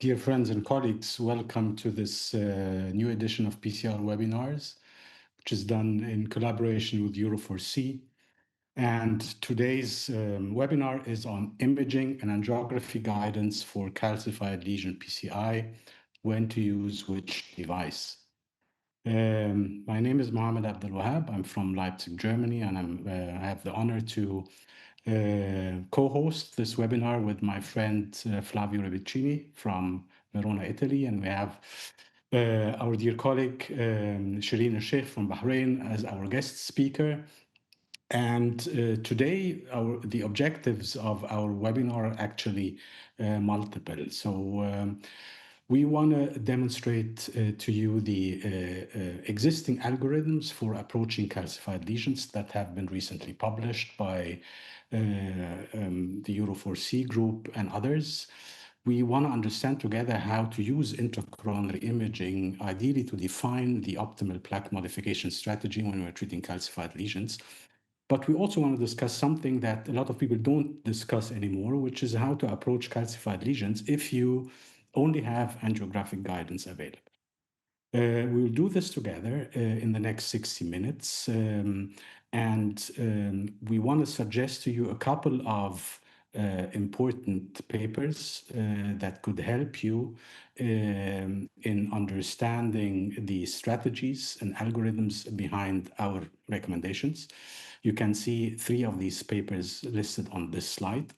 Dear friends and colleagues, welcome to this new edition of PCR webinars, which is done in collaboration with Euro4C. And today's webinar is on imaging and angiography guidance for calcified lesion PCI, when to use which device. My name is Mohamed Abdel-Wahab. I'm from Leipzig, Germany, and I have the honor to co-host this webinar with my friend Flavio Ribichini from Verona, Italy, and we have our dear colleague Shereen and Shaikh from Bahrain as our guest speaker. And today, the objectives of our webinar are actually multiple. So we want to demonstrate to you the existing algorithms for approaching calcified lesions that have been recently published by the Euro4C group and others. We want to understand together how to use intracoronary imaging, ideally to define the optimal plaque modification strategy when we're treating calcified lesions. But we also want to discuss something that a lot of people don't discuss anymore, which is how to approach calcified lesions if you only have angiographic guidance available. We will do this together in the next 60 minutes. We want to suggest to you a couple of important papers that could help you in understanding the strategies and algorithms behind our recommendations. You can see 3 of these papers listed on this slide.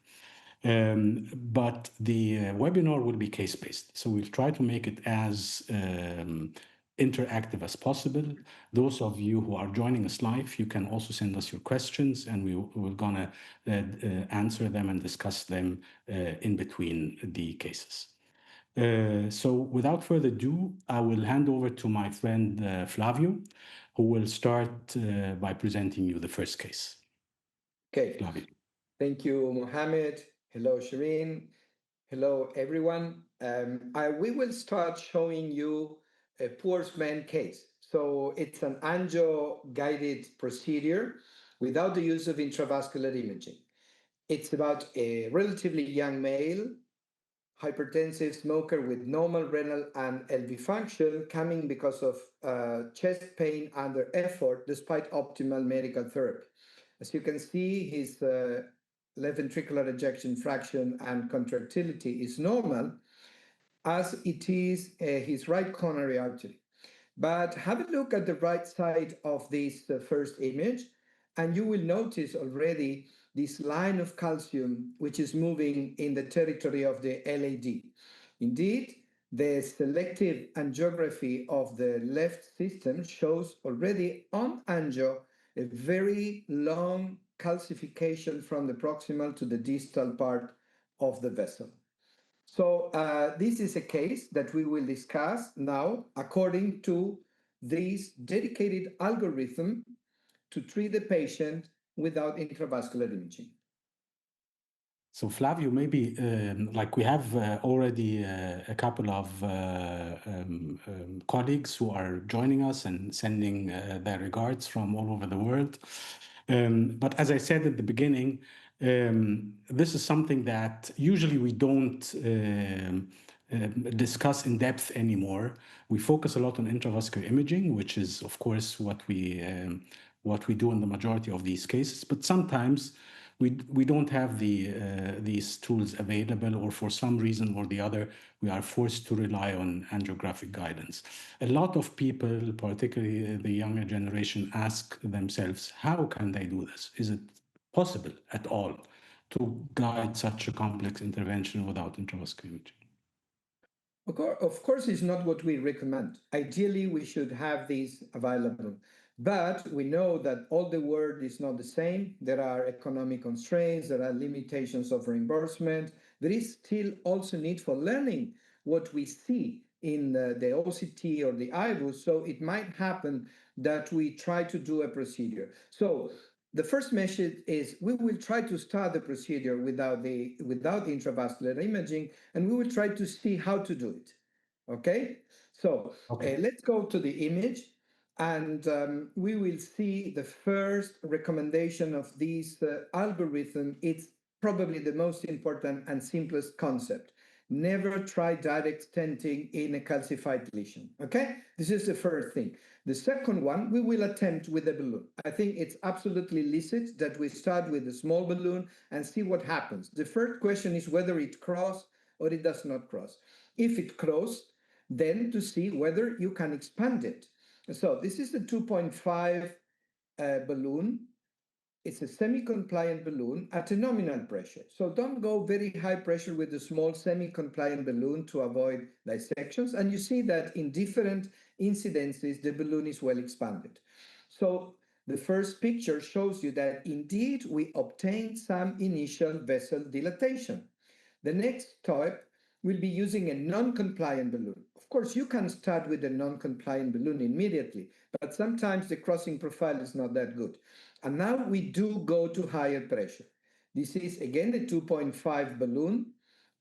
But the webinar will be case-based. So we'll try to make it as interactive as possible. Those of you who are joining us live, you can also send us your questions, and we're gonna answer them and discuss them in between the cases. So without further ado, I will hand over to my friend Flavio, who will start by presenting you the first case. Okay. Flavio. Thank you, Mohamed. Hello, Shereen. Hello, everyone. We will start showing you a Poor's-Man case. So it's an angio-guided procedure without the use of intravascular imaging. It's about a relatively young male, hypertensive smoker with normal renal and LV function coming because of chest pain under effort despite optimal medical therapy. As you can see, his left ventricular ejection fraction and contractility is normal, as it is his right coronary artery. But have a look at the right side of this first image, and you will notice already this line of calcium, which is moving in the territory of the LAD. Indeed, the selective angiography of the left system shows already on angio a very long calcification from the proximal to the distal part of the vessel. So this is a case that we will discuss now according to this dedicated algorithm to treat the patient without intravascular imaging. So Flavio, maybe like we have already a couple of colleagues who are joining us and sending their regards from all over the world. But as I said at the beginning, this is something that usually we don't discuss in depth anymore. We focus a lot on intravascular imaging, which is, of course, what we do in the majority of these cases. But sometimes we don't have these tools available, or for some reason or the other, we are forced to rely on angiographic guidance. A lot of people, particularly the younger generation, ask themselves, how can they do this? Is it possible at all to guide such a complex intervention without intravascular imaging? Of course, it's not what we recommend. Ideally, we should have these available. But we know that all the world is not the same. There are economic constraints, there are limitations of reimbursement. There is still also need for learning what we see in the OCT or the IVUS. So it might happen that we try to do a procedure. So the first message is we will try to start the procedure without intravascular imaging, and we will try to see how to do it. Okay? So let's go to the image, and we will see the first recommendation of this algorithm. It's probably the most important and simplest concept. never try direct stenting in a calcified lesion. Okay, this is the first thing. The second one, we will attempt with a balloon. I think it's absolutely licit that we start with a small balloon and see what happens. The first question is whether it crosses or it does not cross. If it crosses, then to see whether you can expand it. So this is the 2.5 balloon. It's a semi-compliant balloon at a nominal pressure. So don't go very high pressure with the small semi-compliant balloon to avoid dissections. And you see that in different incidences, the balloon is well expanded. So the first picture shows you that indeed we obtained some initial vessel dilatation. The next step will be using a non-compliant balloon. Of course, you can start with a non-compliant balloon immediately, but sometimes the crossing profile is not that good. And now we do go to higher pressure. This is again a 2.5 balloon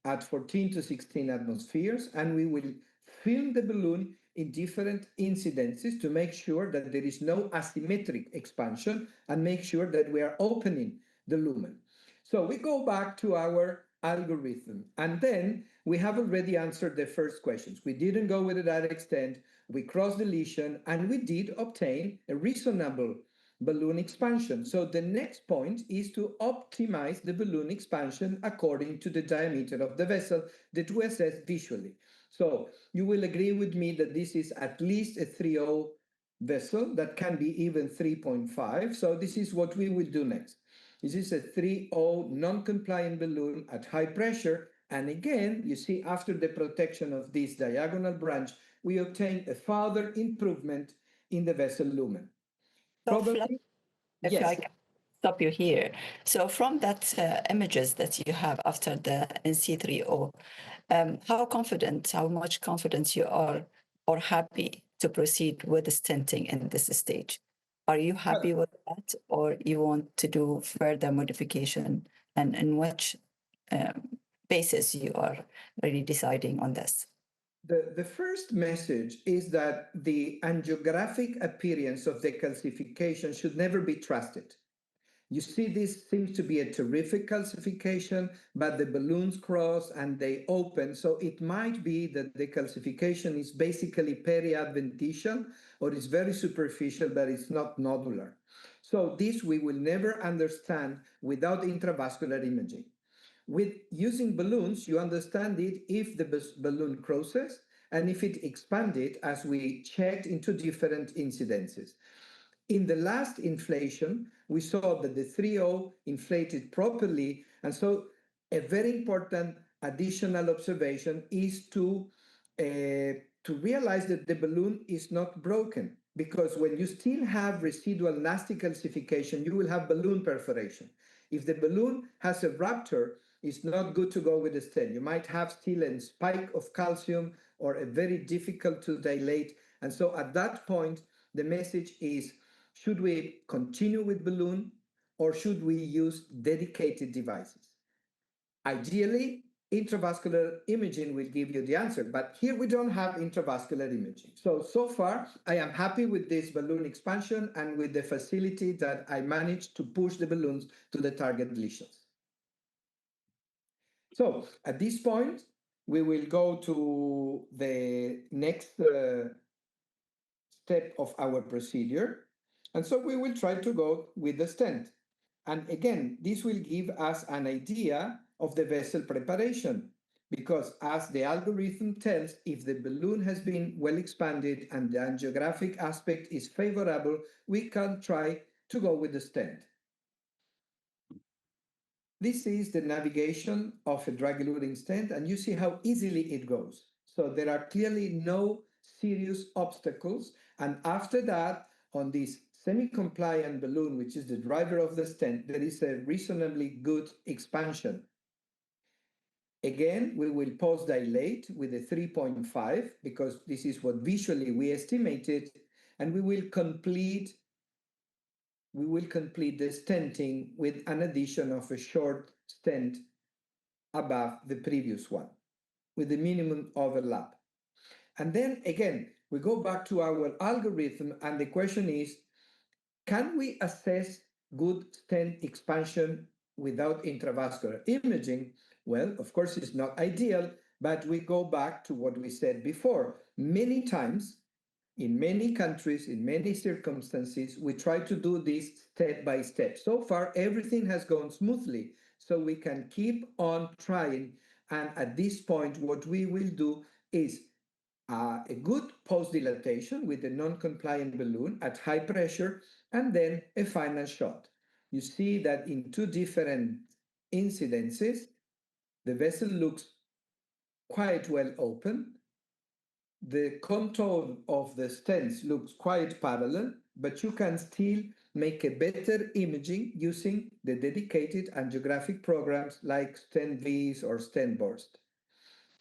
at 14 to 16 atmospheres, and we will film the balloon in different incidences to make sure that there is no asymmetric expansion and make sure that we are opening the lumen. So we go back to our algorithm, and then we have already answered the first questions. We didn't go with a direct stent, we crossed the lesion, and we did obtain a reasonable balloon expansion. So the next point is to optimize the balloon expansion according to the diameter of the vessel that we assess visually. So you will agree with me that this is at least a 3.0 vessel, that can be even 3.5. So this is what we will do next. This is a 3.0 non-compliant balloon at high pressure. And again, you see after the protection of this diagonal branch, we obtain a further improvement in the vessel lumen. So, Probably, if yes. I can stop you here. So from that images that you have after the NC30, how much confidence you are or happy to proceed with the stenting in this stage? Are you happy with that, or you want to do further modification, and in which basis you are really deciding on this? The first message is that the angiographic appearance of the calcification should never be trusted. You see, this seems to be a terrific calcification, but the balloons cross and they open. So it might be that the calcification is basically peri-adventitial or is very superficial, but it's not nodular. So this we will never understand without intravascular imaging. With using balloons, you understand it if the balloon crosses and if it expanded, as we checked into different incidences. In the last inflation, we saw that the 3.0 inflated properly. And so a very important additional observation is to realize that the balloon is not broken, because when you still have residual nasty calcification, you will have balloon perforation. If the balloon has a rupture, it's not good to go with a stent. You might have still a spike of calcium or a very difficult to dilate. And so at that point, the message is, should we continue with balloon or should we use dedicated devices? Ideally, intravascular imaging will give you the answer, but here we don't have intravascular imaging. So far, I am happy with this balloon expansion and with the facility that I managed to push the balloons to the target lesions. So at this point, we will go to the next step of our procedure. And so we will try to go with the stent. And again, this will give us an idea of the vessel preparation, because as the algorithm tells, if the balloon has been well expanded and the angiographic aspect is favorable, we can try to go with the stent. This is the navigation of a drug-eluting stent, and you see how easily it goes. So there are clearly no serious obstacles. And after that, on this semi-compliant balloon, which is the driver of the stent, there is a reasonably good expansion. Again, we will post-dilate with a 3.5, because this is what visually we estimated, and we will complete the stenting with an addition of a short stent above the previous one, with the minimum overlap. And then again, we go back to our algorithm, and the question is, can we assess good stent expansion without intravascular imaging? Well, of course, it's not ideal, But we go back to what we said before. Many times, in many countries, in many circumstances, we try to do this step by step. So far, everything has gone smoothly, so we can keep on trying. And at this point, what we will do is a good post-dilatation with a non-compliant balloon at high pressure, and then a final shot. You see that in two different incidences, the vessel looks quite well open. The contour of the stents looks quite parallel, but you can still make a better imaging using the dedicated angiographic programs like STENT-Vs or STENT-Burst.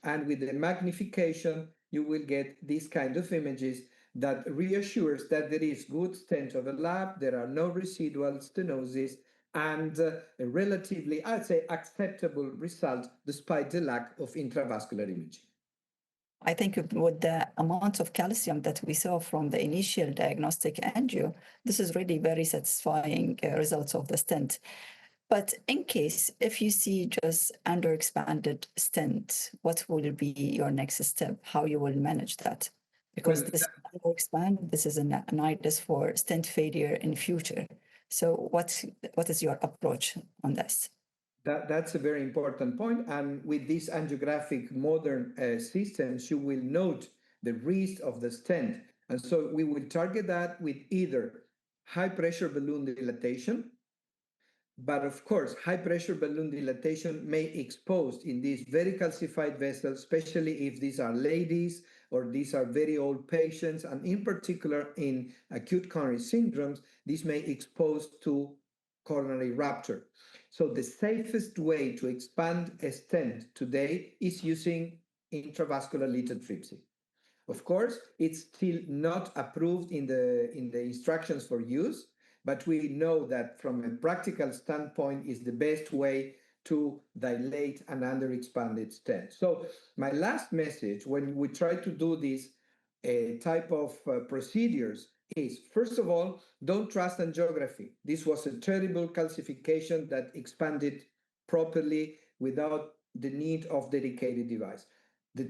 And with the magnification, you will get this kind of images that reassures that there is good stent overlap, there are no residual stenosis, and a relatively, I'd say, acceptable result despite the lack of intravascular imaging. I think with the amount of calcium that we saw from the initial diagnostic angio, this is really very satisfying results of the stent. But in case, if you see just underexpanded stent, what will be your next step? How you will manage that? Because this underexpand, this is an nidus for stent failure in future. So what is your approach on this? That's a very important point. And with these angiographic modern systems, you will note the risk of the stent. And so we will target that with either high pressure balloon dilatation, but of course, high pressure balloon dilatation may expose in these very calcified vessels, especially if these are ladies or these are very old patients, and in particular in acute coronary syndromes, this may expose to coronary rupture. So the safest way to expand a stent today is using intravascular lithotripsy. Of course, it's still not approved in the instructions for use, but we know that from a practical standpoint is the best way to dilate an underexpanded stent. So my last message when we try to do this type of procedures is, first of all, don't trust angiography. This was a terrible calcification that expanded properly without the need of dedicated device. The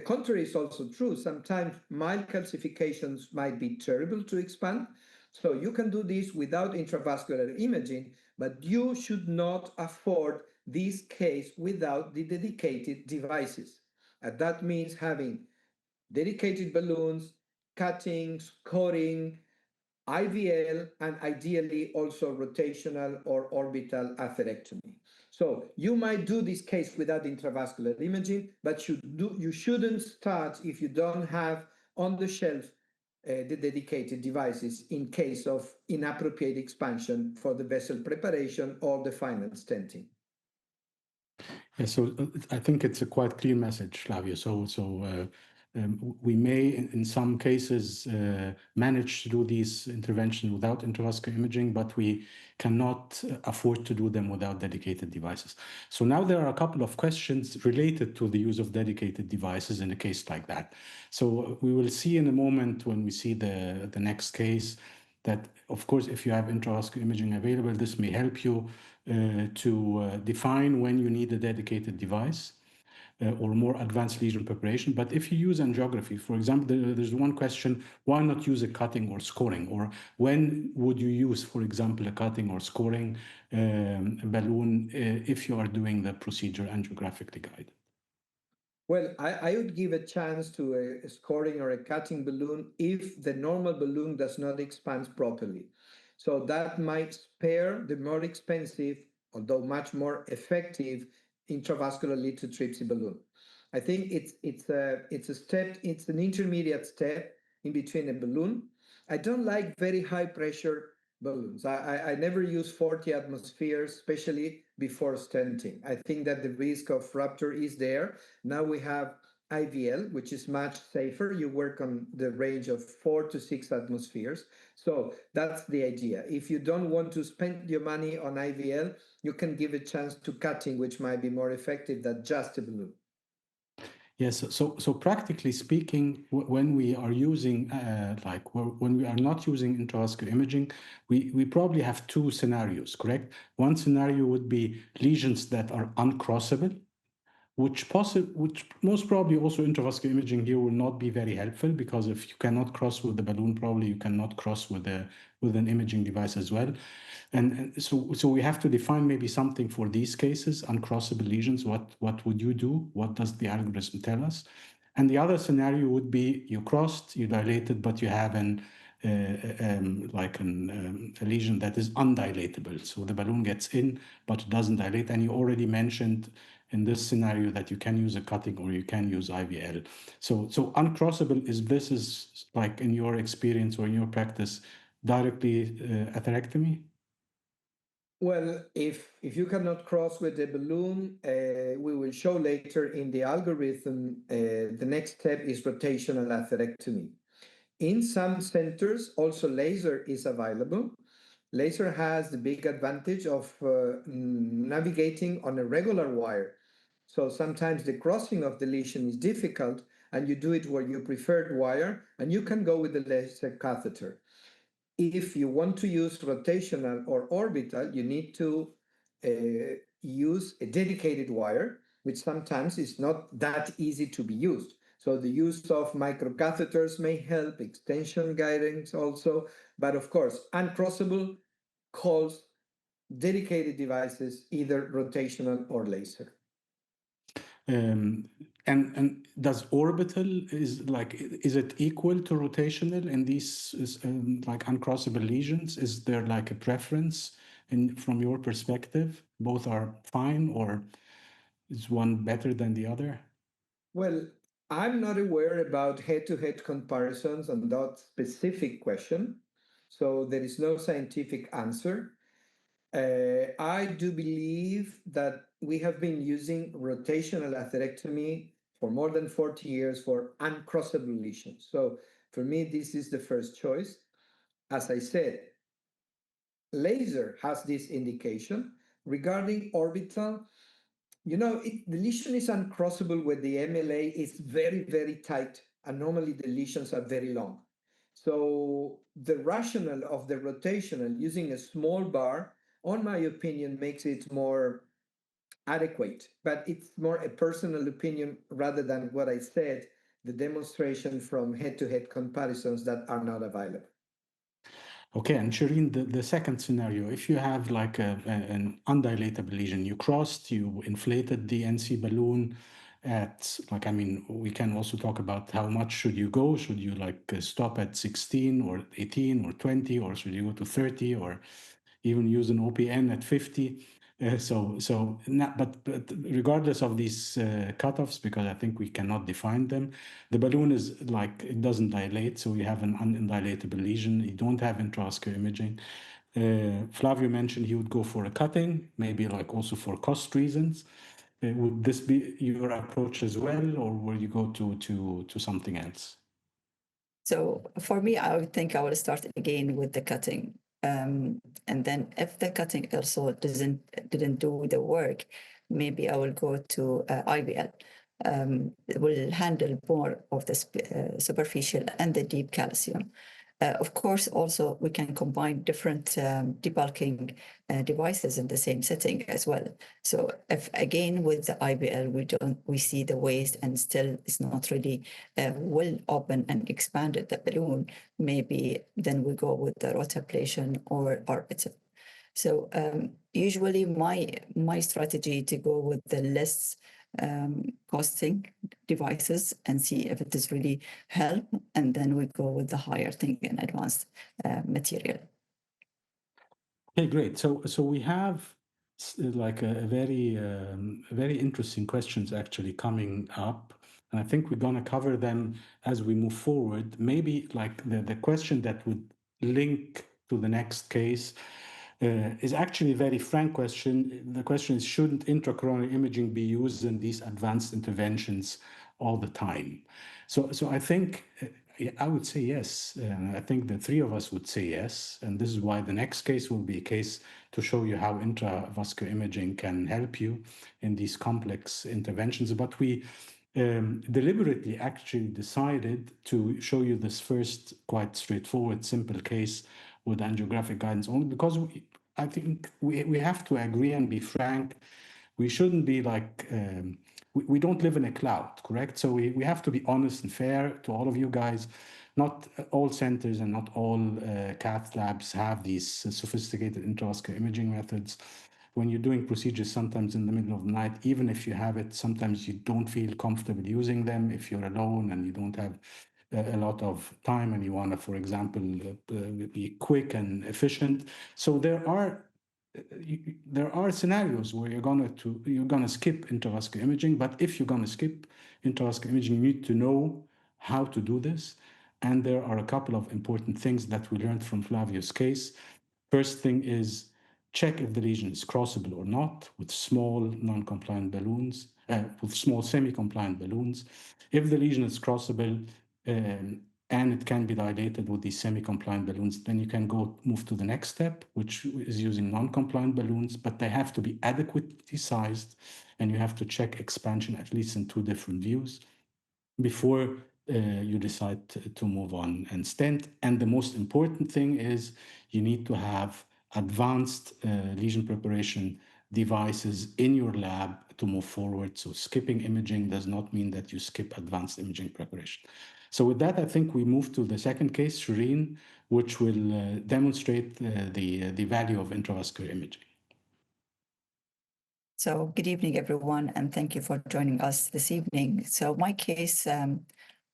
contrary is also true. Sometimes mild calcifications might be terrible to expand. So you can do this without intravascular imaging, but you should not afford this case without the dedicated devices. And that means having dedicated balloons, cuttings, coating, IVL, and ideally also rotational or orbital atherectomy. So you might do this case without intravascular imaging, but you shouldn't start if you don't have on the shelf the dedicated devices in case of inappropriate expansion for the vessel preparation or the final stenting. Yeah, so I think it's a quite clear message, Flavio. We may, in some cases, manage to do these interventions without intravascular imaging, but we cannot afford to do them without dedicated devices. So now there are a couple of questions related to the use of dedicated devices in a case like that. So we will see in a moment when we see the next case that, of course, if you have intravascular imaging available, this may help you to define when you need a dedicated device or more advanced lesion preparation. But if you use angiography, for example, there's one question, why not use a cutting or scoring? Or when would you use, for example, a cutting or scoring balloon if you are doing the procedure angiographically guided? Well, I would give a chance to a scoring or a cutting balloon if the normal balloon does not expand properly. So that might spare the more expensive, although much more effective, intravascular lithotripsy balloon. I think it's an intermediate step in between a balloon. I don't like very high pressure balloons. I never use 40 atmospheres, especially before stenting. I think that the risk of rupture is there. Now we have IVL, which is much safer. You work on the range of 4 to 6 atmospheres. So that's the idea. If you don't want to spend your money on IVL, you can give a chance to cutting, which might be more effective than just a balloon. Yes, so practically speaking, when we are using, when we are not using intravascular imaging, we probably have two scenarios, correct? One scenario would be lesions that are uncrossable, which most probably also intravascular imaging here will not be very helpful, because if you cannot cross with the balloon, probably you cannot cross with an imaging device as well. And so we have to define maybe something for these cases, uncrossable lesions. What would you do? What does the algorithm tell us? And the other scenario would be you crossed, you dilated, but you have a lesion that is undilatable. So the balloon gets in, but it doesn't dilate. And you already mentioned in this scenario that you can use a cutting or you can use IVL. So uncrossable is like in your experience or in your practice, directly atherectomy? Well, if you cannot cross with the balloon, we will show later in the algorithm, the next step is rotational atherectomy. In some centers, also laser is available. Laser has the big advantage of navigating on a regular wire. So sometimes the crossing of the lesion is difficult, and you do it where you preferred wire, and you can go with the laser catheter. If you want to use rotational or orbital, you need to use a dedicated wire, which sometimes is not that easy to be used. So the use of microcatheters may help, extension guidance also, but of course, uncrossable calls dedicated devices, either rotational or laser. And does orbital is it equal to rotational in these like uncrossable lesions? Is there like a preference from your perspective? Both are fine, or is one better than the other? Well, I'm not aware about head-to-head comparisons on that specific question, so there is no scientific answer. I do believe that we have been using rotational atherectomy for more than 40 years for uncrossable lesions. So for me, this is the first choice. As I said, laser has this indication. Regarding orbital, the lesion is uncrossable where the MLA is very, very tight, and normally the lesions are very long. So the rationale of the rotational using a small bar, on my opinion, makes it more adequate. But it's more a personal opinion rather than what I said, the demonstration from head-to-head comparisons that are not available. Okay, and Shireen, the second scenario, if you have like an undilatable lesion, you crossed, you inflated the NC balloon at we can also talk about how much should you go? Should you stop at 16 or 18 or 20, or should you go to 30 or even use an OPN at 50? But regardless of these cutoffs, because I think we cannot define them, the balloon is it doesn't dilate, so you have an undilatable lesion. You don't have intravascular imaging. Flavio mentioned he would go for a cutting, maybe also for cost reasons. Would this be your approach as well, or will you go to something else? So for me, I would think I will start again with the cutting. And then if the cutting also didn't do the work, maybe I will go to IVL. It will handle more of the superficial and the deep calcium. Of course, also we can combine different debulking devices in the same setting as well. So if again with the IBL we see the waist and still it's not really well open and expanded the balloon, maybe then we go with the rotablation or orbital. So usually my strategy to go with the less costing devices and see if it is really help, and then we go with the higher thing in advanced material. Okay, great. So we have a very interesting questions actually coming up, and I think we're going to cover them as we move forward. Maybe the question that would link to the next case is actually a very frank question. The question is, shouldn't intracoronary imaging be used in these advanced interventions all the time? So I think I would say yes. I think the three of us would say yes. And this is why the next case will be a case to show you how intravascular imaging can help you in these complex interventions. But we deliberately actually decided to show you this first quite straightforward, simple case with angiographic guidance only because I think we have to agree and be frank. We shouldn't be we don't live in a cloud, correct? So we have to be honest and fair to all of you guys. Not all centers and not all cath labs have these sophisticated intravascular imaging methods. When you're doing procedures, sometimes in the middle of the night, even if you have it, sometimes you don't feel comfortable using them if you're alone and you don't have a lot of time and you want to, for example, be quick and efficient. So there are scenarios where you're gonna skip intravascular imaging, but if you're gonna skip intravascular imaging, you need to know how to do this. And there are a couple of important things that we learned from Flavio's case. First thing is check if the lesion is crossable or not with small non-compliant balloons, with small semi-compliant balloons. If the lesion is crossable and it can be dilated with these semi-compliant balloons, then you can move to the next step, which is using non-compliant balloons, but they have to be adequately sized, and you have to check expansion at least in 2 different views before you decide to move on and stent. And the most important thing is you need to have advanced lesion preparation devices in your lab to move forward. So skipping imaging does not mean that you skip advanced imaging preparation. So with that, I think we move to the second case, Shereen, which will demonstrate the value of intravascular imaging. So good evening, everyone, and thank you for joining us this evening. So my case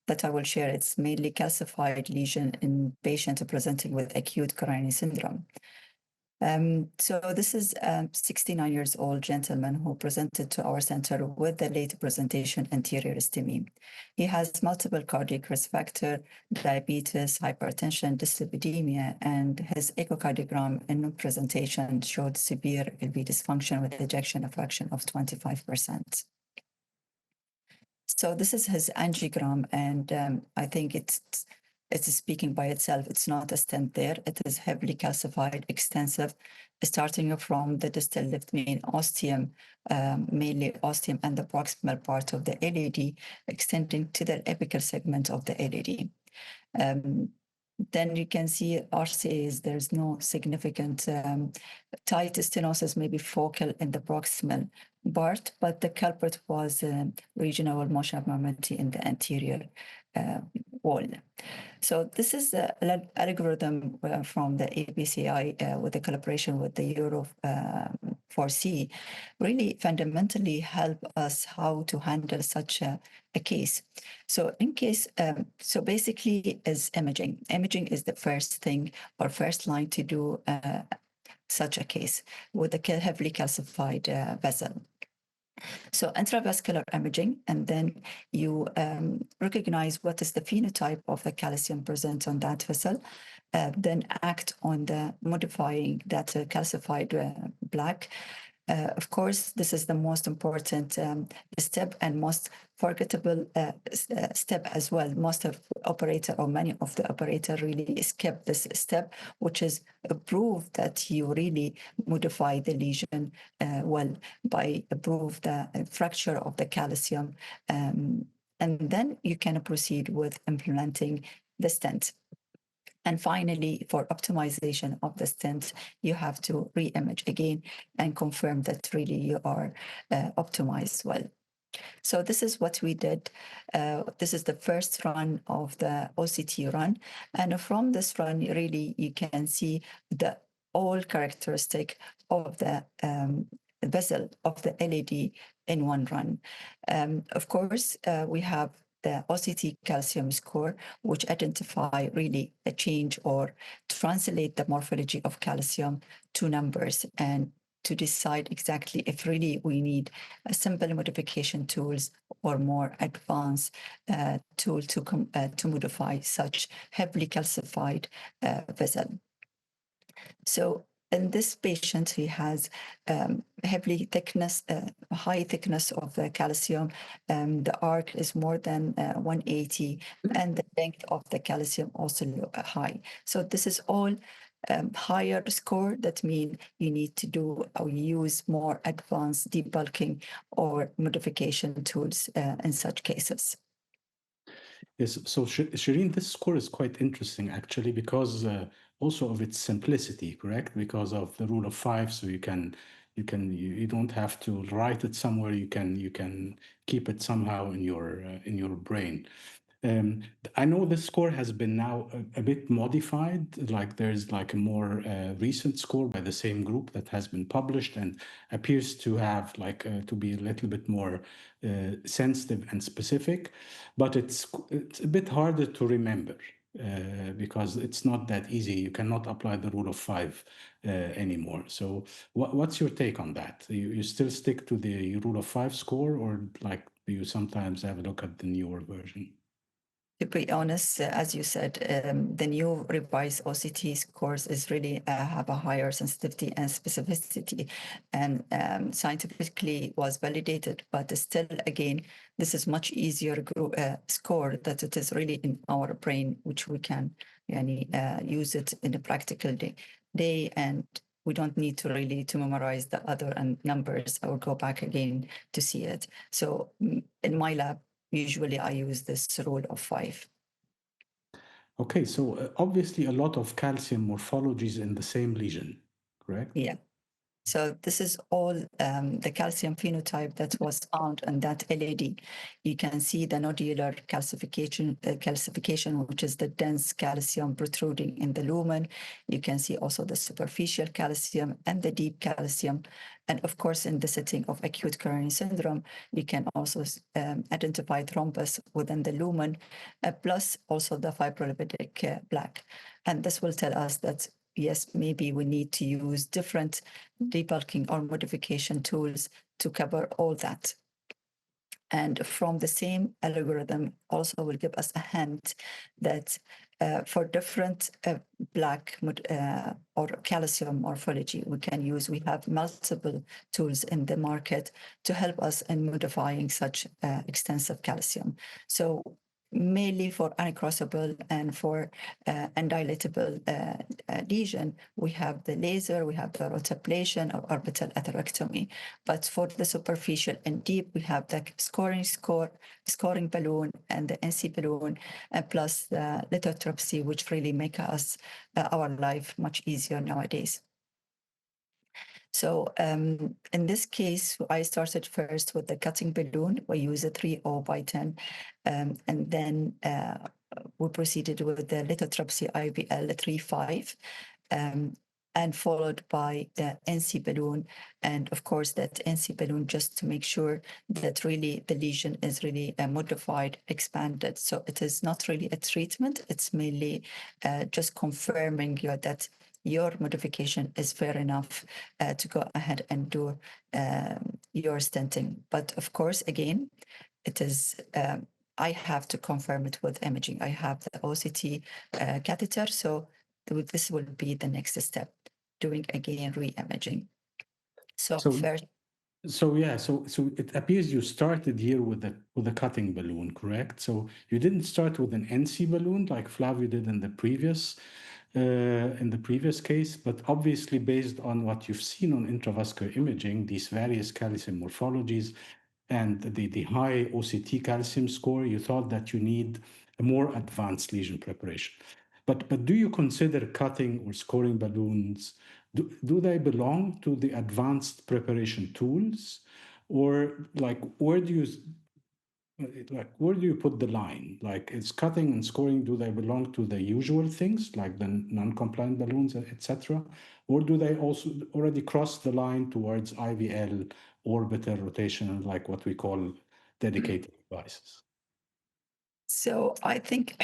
that I will share, it's mainly calcified lesion in patient presenting with acute coronary syndrome. So this is a 69 years old gentleman who presented to our center with the late presentation anterior STEMI. He has multiple cardiac risk factor, diabetes, hypertension, dyslipidemia, and his echocardiogram in presentation showed severe LV dysfunction with ejection fraction of 25%. So this is his angiogram, and I think it's speaking by itself. It's not a stent there. It is heavily calcified, extensive, starting from the distal left main ostium, mainly ostium and the proximal part of the LAD, extending to the apical segment of the LAD. Then you can see RCAs, there's no significant tight stenosis, maybe focal in the proximal part, but the culprit was regional motion abnormality in the anterior wall. So this is an algorithm from the PCI with the collaboration with the Euro 4C, really fundamentally help us how to handle such a case. So in case, so basically is imaging. Imaging is the first thing or first line to do such a case with a heavily calcified vessel. So intravascular imaging, and then you recognize what is the phenotype of the calcium present on that vessel, then act on the modifying that calcified plaque. Of course, this is the most important step and most forgettable step as well. Most of operator or many of the operator really skip this step, which is prove that you really modify the lesion well by prove the fracture of the calcium. And then you can proceed with implementing the stent. And finally, for optimization of the stent, you have to re-image again and confirm that really you are optimized well. So this is what we did. This is the first run of the OCT run. And from this run, really, you can see the all characteristic of the vessel of the LAD in one run. Of course, we have the OCT calcium score, which identify really a change or translate the morphology of calcium to numbers and to decide exactly if really we need a simple modification tools or more advanced tool to modify such heavily calcified vessel. So in this patient, he has heavily thickness, high thickness of the calcium. The arc is more than 180, and the length of the calcium also high. So this is all higher score. That means you need to do or use more advanced debulking or modification tools in such cases. Yes, so Shereen, this score is quite interesting actually because also of its simplicity, correct? Because of the rule of 5, so you can You don't have to write it somewhere. You can keep it somehow in your brain. I know the score has been now a bit modified. Like there's like a more recent score by the same group that has been published and appears to have like to be a little bit more sensitive and specific, but it's a bit harder to remember because it's not that easy. You cannot apply the rule of five anymore. So what's your take on that? You still stick to the rule of five score, or like do you sometimes have a look at the newer version? To be honest, as you said, the new revised OCT scores is really have a higher sensitivity and specificity, and scientifically was validated. But still, again, this is much easier score that it is really in our brain, which we can use it in a practical day, and we don't need to really to memorize the other numbers or go back again to see it. So in my lab, usually I use this rule of five. Okay, so obviously a lot of calcium morphologies in the same lesion, correct? Yeah. So this is all the calcium phenotype that was found in that LED. You can see the nodular calcification, which is the dense calcium protruding in the lumen. You can see also the superficial calcium and the deep calcium. And of course, in the setting of acute coronary syndrome, you can also identify thrombus within the lumen, plus also the fibrolipidic plaque. And this will tell us that yes, maybe we need to use different debulking or modification tools to cover all that. And from the same algorithm also will give us a hint that for different plaque or calcium morphology we have multiple tools in the market to help us in modifying such extensive calcium. So mainly for uncrossable and for undilatable lesion, we have the laser, we have the rotablation or orbital atherectomy. But for the superficial and deep, we have the scoring balloon and the NC balloon, and plus the lithotripsy, which really make us our life much easier nowadays. So in this case, I started first with the cutting balloon. We use a 3.0 by 10, and then we proceeded with the lithotripsy IVL 3.5, and followed by the NC balloon. And of course, that NC balloon just to make sure that really the lesion is really modified, expanded. So it is not really a treatment. It's mainly just confirming that your modification is fair enough to go ahead and do your stenting. But of course, again, it is, I have to confirm it with imaging. I have the OCT catheter, so this will be the next step, doing again re-imaging. So first. So yeah, so it appears you started here with the cutting balloon, correct? So you didn't start with an NC balloon like Flavio did in the previous case, but obviously based on what you've seen on intravascular imaging, these various calcium morphologies and the high OCT calcium score, you thought that you need a more advanced lesion preparation. But do you consider cutting or scoring balloons, do they belong to the advanced preparation tools, or like where do you put the line? Like, is cutting and scoring, do they belong to the usual things like the non-compliant balloons, etc., or do they also already cross the line towards IVL, orbital rotation, like what we call dedicated devices? So I think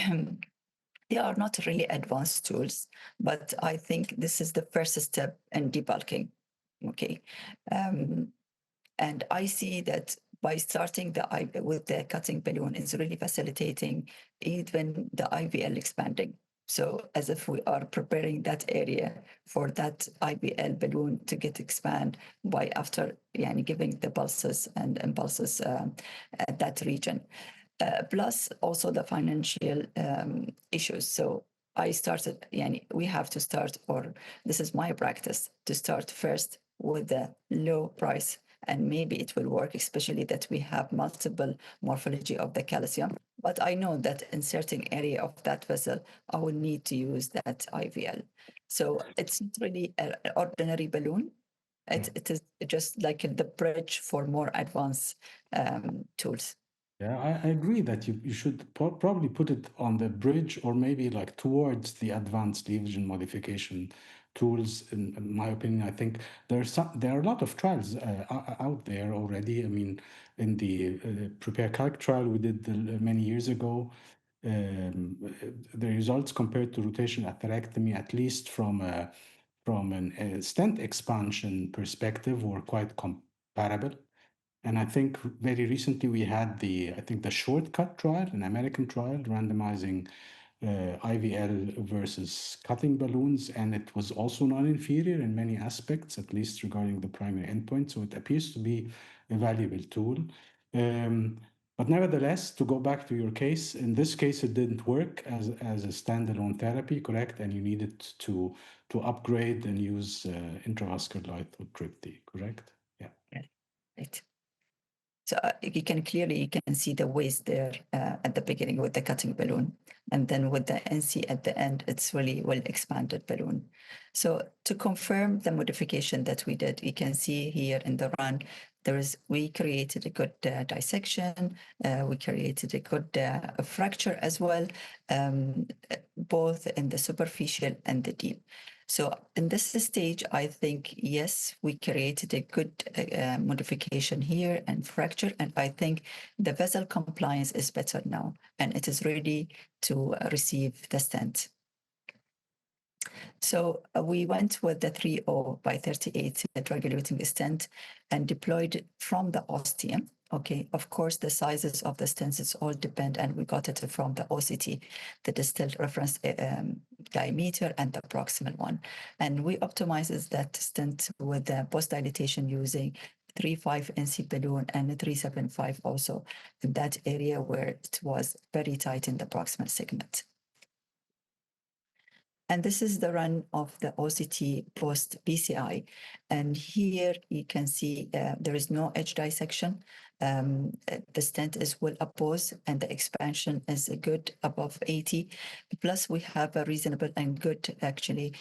they are not really advanced tools, but I think this is the first step in debulking. Okay. And I see that by starting with the cutting balloon, it's really facilitating even the IVL expanding. So as if we are preparing that area for that IVL balloon to get expand by after giving the pulses and impulses at that region. Plus also the financial issues. So I started, we have to start, or this is my practice, to start first with the low price, and maybe it will work, especially that we have multiple morphology of the calcium. But I know that in certain area of that vessel, I will need to use that IVL. So it's not really an ordinary balloon. It is just like the bridge for more advanced tools. Yeah, I agree that you should probably put it on the bridge or maybe like towards the advanced lesion modification tools. In my opinion, I think there are a lot of trials out there already. I mean, in the Prepare Calc trial we did many years ago, the results compared to rotational atherectomy, at least from an stent expansion perspective, were quite comparable. And I think very recently we had the shortcut trial, an American trial, randomizing IVL versus cutting balloons, and it was also non-inferior in many aspects, at least regarding the primary endpoint. So it appears to be a valuable tool. But nevertheless, to go back to your case, in this case, it didn't work as a standalone therapy, correct? And you needed to upgrade and use intravascular lithotripsy, correct? Yeah. Right. So you can see the waist there at the beginning with the cutting balloon, and then with the NC at the end, it's really well expanded balloon. So to confirm the modification that we did, you can see here in the run, we created a good dissection, we created a good fracture as well, both in the superficial and the deep. So in this stage, I think, yes, we created a good modification here and fracture. And I think the vessel compliance is better now, and it is ready to receive the stent. So we went with the 30 by 38 drug-eluting stent and deployed from the ostium. Okay, of course, the sizes of the stents is all depend, and we got it from the OCT, the distal reference diameter and the proximal one. And we optimizes that stent with the post-dilatation using 3.5 NC balloon and 3.75 also in that area where it was very tight in the proximal segment. And this is the run of the OCT post PCI. And here you can see there is no edge dissection. The stent is well opposed and the expansion is good above 80. Plus we have a reasonable and good actually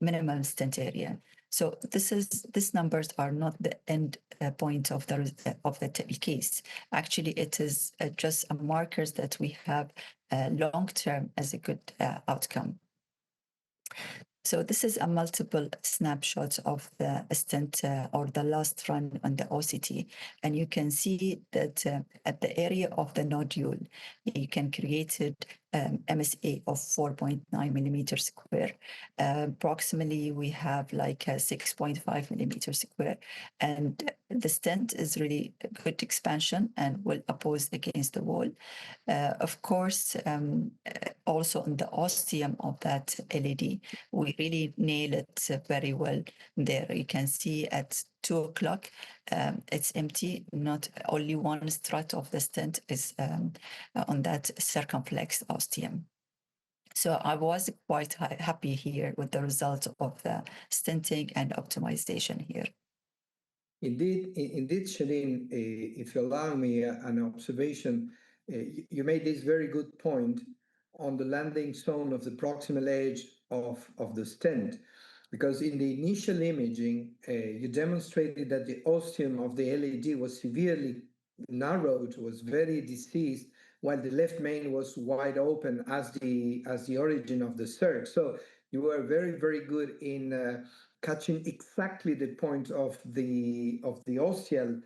minimal stent area. So these numbers are not the end point of the case. Actually, it is just a markers that we have long term as a good outcome. So this is a multiple snapshots of the stent or the last run on the OCT. And you can see that at the area of the nodule, you can create MSA of 4.9 millimeters square. Proximally, we have like a 6.5 millimeters square. And the stent is really a good expansion and will oppose against the wall. Of course, also in the ostium of that LED, we really nail it very well there. You can see at 2 o'clock, it's empty. Not only one strut of the stent is on that circumflex ostium. So I was quite happy here with the result of the stenting and optimization here. Indeed, Shereen, if you allow me an observation, you made this very good point on the landing zone of the proximal edge of the stent, because in the initial imaging, you demonstrated that the ostium of the LED was severely narrowed, was very diseased, while the left main was wide open as the origin of the circ. So you were very, very good in catching exactly the point of the ostial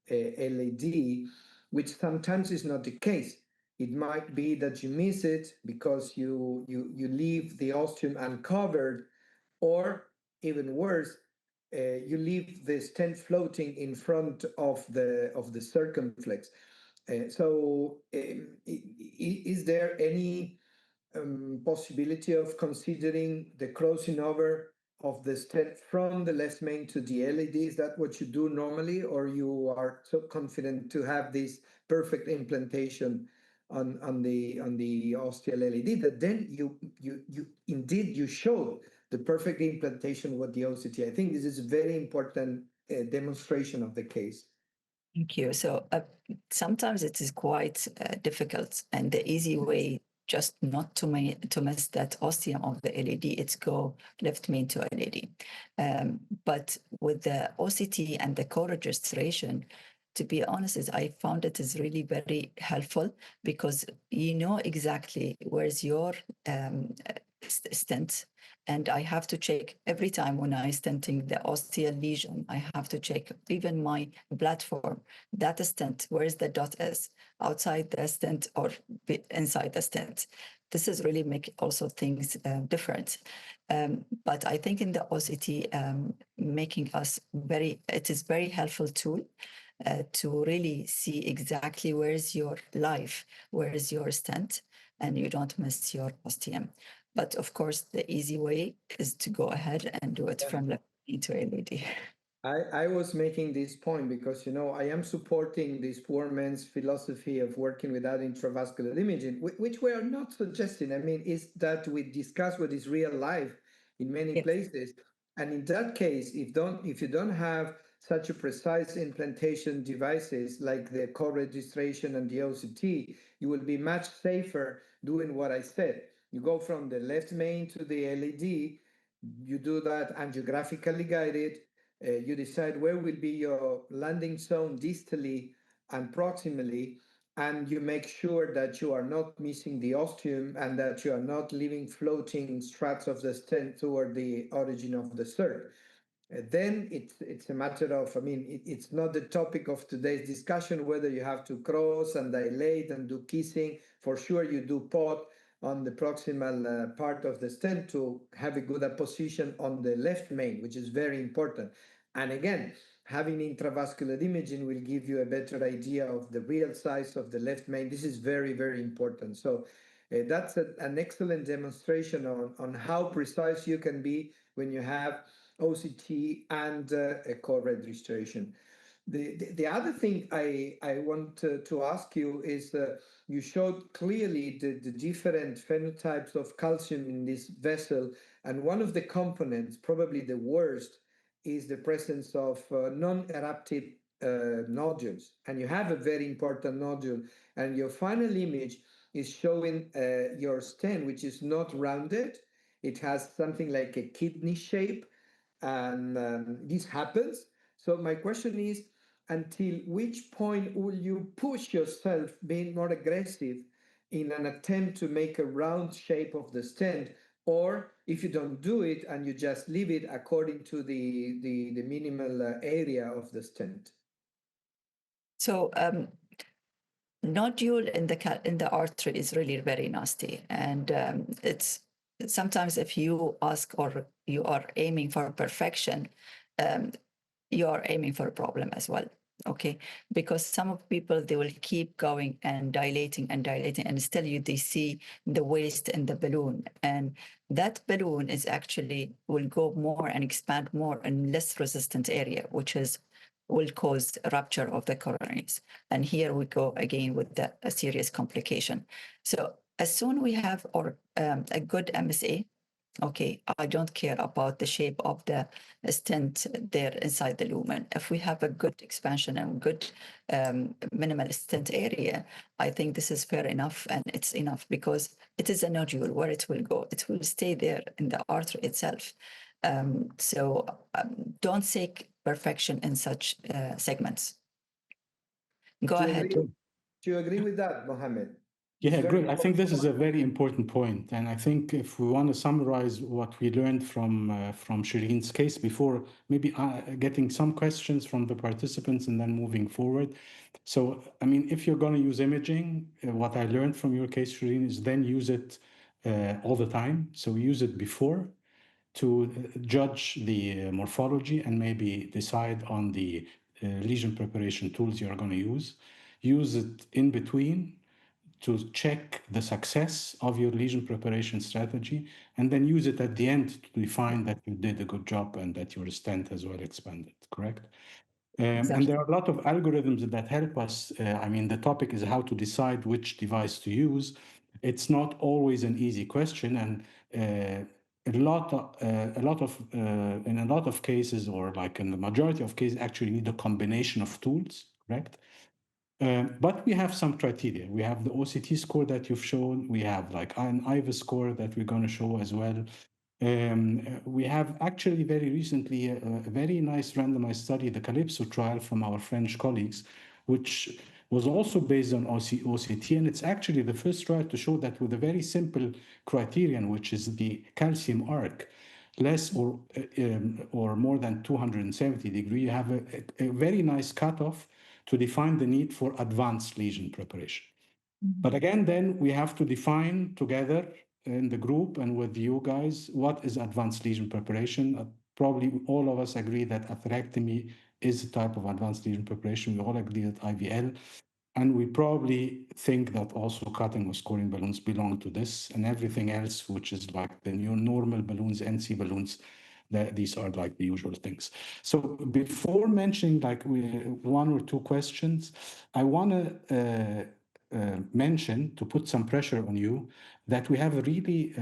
LED, which sometimes is not the case. It might be that you miss it because you leave the ostium uncovered, or even worse, you leave the stent floating in front of the circumflex. So, is there any possibility of considering the crossing over of the stent from the left main to the LED? Is that what you do normally, or you are so confident to have this perfect implantation on the ostial LED that then you indeed you show the perfect implantation with the OCT? I think this is a very important demonstration of the case. Thank you. So sometimes it is quite difficult, and the easy way just not to miss that ostium of the LED. It's go left main to LED. But with the OCT and the co-registration, to be honest, I found it is really very helpful because you know exactly where's your stent. And I have to check every time when I stenting the ostial lesion, I have to check even my platform, that stent, where's the dot is, outside the stent or inside the stent. This is really make also things different. But I think in the OCT, making us it is very helpful tool to really see exactly where's your life, where is your stent, and you don't miss your ostium. But of course, the easy way is to go ahead and do it from left to LED. I was making this point because, I am supporting this poor man's philosophy of working without intravascular imaging, which we are not suggesting. I mean, is that we discuss what is real life in many places. And in that case, if you don't have such a precise implantation devices like the co-registration and the OCT, you will be much safer doing what I said. You go from the left main to the LED, you do that angiographically guided, you decide where will be your landing zone distally and proximally, and you make sure that you are not missing the ostium and that you are not leaving floating struts of the stent toward the origin of the surt. Then it's a matter of, it's not the topic of today's discussion whether you have to cross and dilate and do kissing. For sure, you do pot on the proximal part of the stent to have a good position on the left main, which is very important. And again, having intravascular imaging will give you a better idea of the real size of the left main. This is very, very important. So that's an excellent demonstration on how precise you can be when you have OCT and a co-registration. The other thing I want to ask you is you showed clearly the different phenotypes of calcium in this vessel, and one of the components, probably the worst, is the presence of non-eruptive nodules. And you have a very important nodule, and your final image is showing your stent, which is not rounded. It has something like a kidney shape, and this happens. So my question is, until which point will you push yourself being more aggressive in an attempt to make a round shape of the stent, or if you don't do it and you just leave it according to the minimal area of the stent? So nodule in the artery is really very nasty, and it's sometimes if you ask or you are aiming for perfection, you are aiming for a problem as well. Okay, because some of people, they will keep going and dilating and still they see the waste in the balloon, and that balloon is actually will go more and expand more in less resistant area, which is will cause rupture of the coronaries. And here we go again with a serious complication. So as soon we have a good MSA, okay, I don't care about the shape of the stent there inside the lumen. If we have a good expansion and good minimal stent area, I think this is fair enough, and it's enough because it is a nodule. Where it will go, it will stay there in the artery itself. So don't seek perfection in such segments. Go ahead. Do you agree with that, Mohamed? Yeah, great. I think this is a very important point, and I think if we want to summarize what we learned from Shireen's case before, maybe getting some questions from the participants and then moving forward. So, I mean, if you're going to use imaging, what I learned from your case, Shireen, is then use it all the time. So use it before to judge the morphology and maybe decide on the lesion preparation tools you're going to use. Use it in between to check the success of your lesion preparation strategy, and then use it at the end to define that you did a good job and that your stent has well expanded, correct? And there are a lot of algorithms that help us. I mean, the topic is how to decide which device to use. It's not always an easy question, and in a lot of cases, or like in the majority of cases, actually need a combination of tools, correct? But we have some criteria. We have the OCT score that you've shown. We have like an IVUS score that we're going to show as well. We have actually very recently a very nice randomized study, the Calypso trial from our French colleagues, which was also based on OCT. And it's actually the first trial to show that with a very simple criterion, which is the calcium arc, less or more than 270 degree, you have a very nice cutoff to define the need for advanced lesion preparation. But again, then we have to define together in the group and with you guys, what is advanced lesion preparation? Probably all of us agree that atherectomy is a type of advanced lesion preparation. We all agree that IVL, and we probably think that also cutting or scoring balloons belong to this, and everything else, which is like the new normal balloons, NC balloons, that these are like the usual things. So before mentioning like one or two questions, I want to mention, to put some pressure on you, that we have a really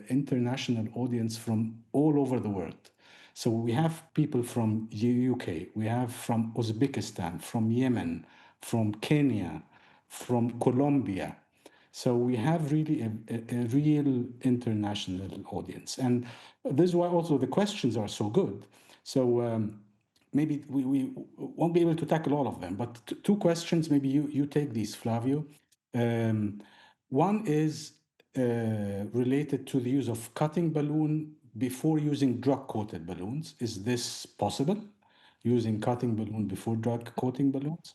international audience from all over the world. So we have people from the UK, we have from Uzbekistan, from Yemen, from Kenya, from Colombia. So we have really a real international audience. And this is why also the questions are so good. So maybe we won't be able to tackle all of them, but two questions, maybe you take these, Flavio. One is related to the use of cutting balloon before using drug-coated balloons. Is this possible, using cutting balloon before drug-coating balloons?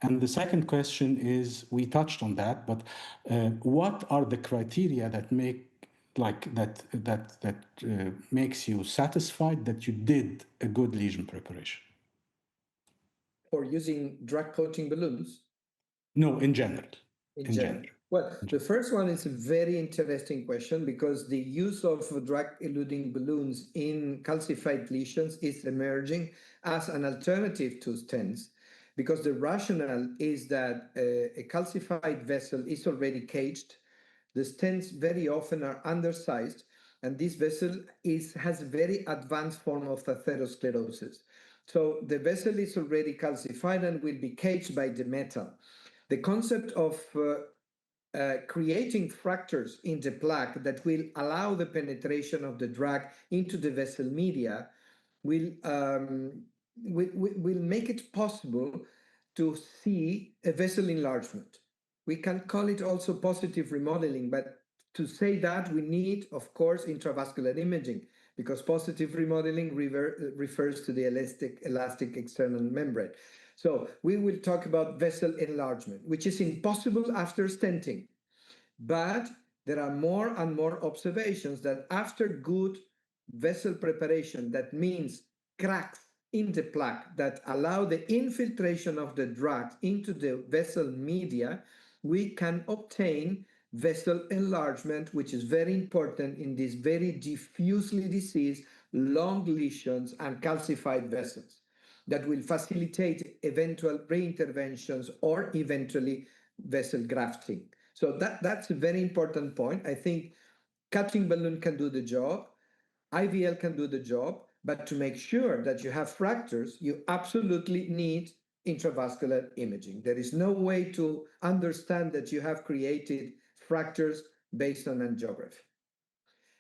And the second question is, we touched on that, but what are the criteria that make makes you satisfied that you did a good lesion preparation? For using drug coating balloons? No, in general. In general. Well, the first one is a very interesting question because the use of drug-eluting balloons in calcified lesions is emerging as an alternative to stents, because the rationale is that a calcified vessel is already caged. The stents very often are undersized, and this vessel has a very advanced form of atherosclerosis. So the vessel is already calcified and will be caged by the metal. The concept of creating fractures in the plaque that will allow the penetration of the drug into the vessel media will make it possible to see a vessel enlargement. We can call it also positive remodeling, but to say that we need, of course, intravascular imaging, because positive remodeling refers to the elastic external membrane. So we will talk about vessel enlargement, which is impossible after stenting. But there are more and more observations that after good vessel preparation, that means cracks in the plaque that allow the infiltration of the drug into the vessel media, we can obtain vessel enlargement, which is very important in these very diffusely diseased long lesions and calcified vessels that will facilitate eventual reinterventions or eventually vessel grafting. So that's a very important point. I think cutting balloon can do the job, IVL can do the job, but to make sure that you have fractures, you absolutely need intravascular imaging. There is no way to understand that you have created fractures based on angiography.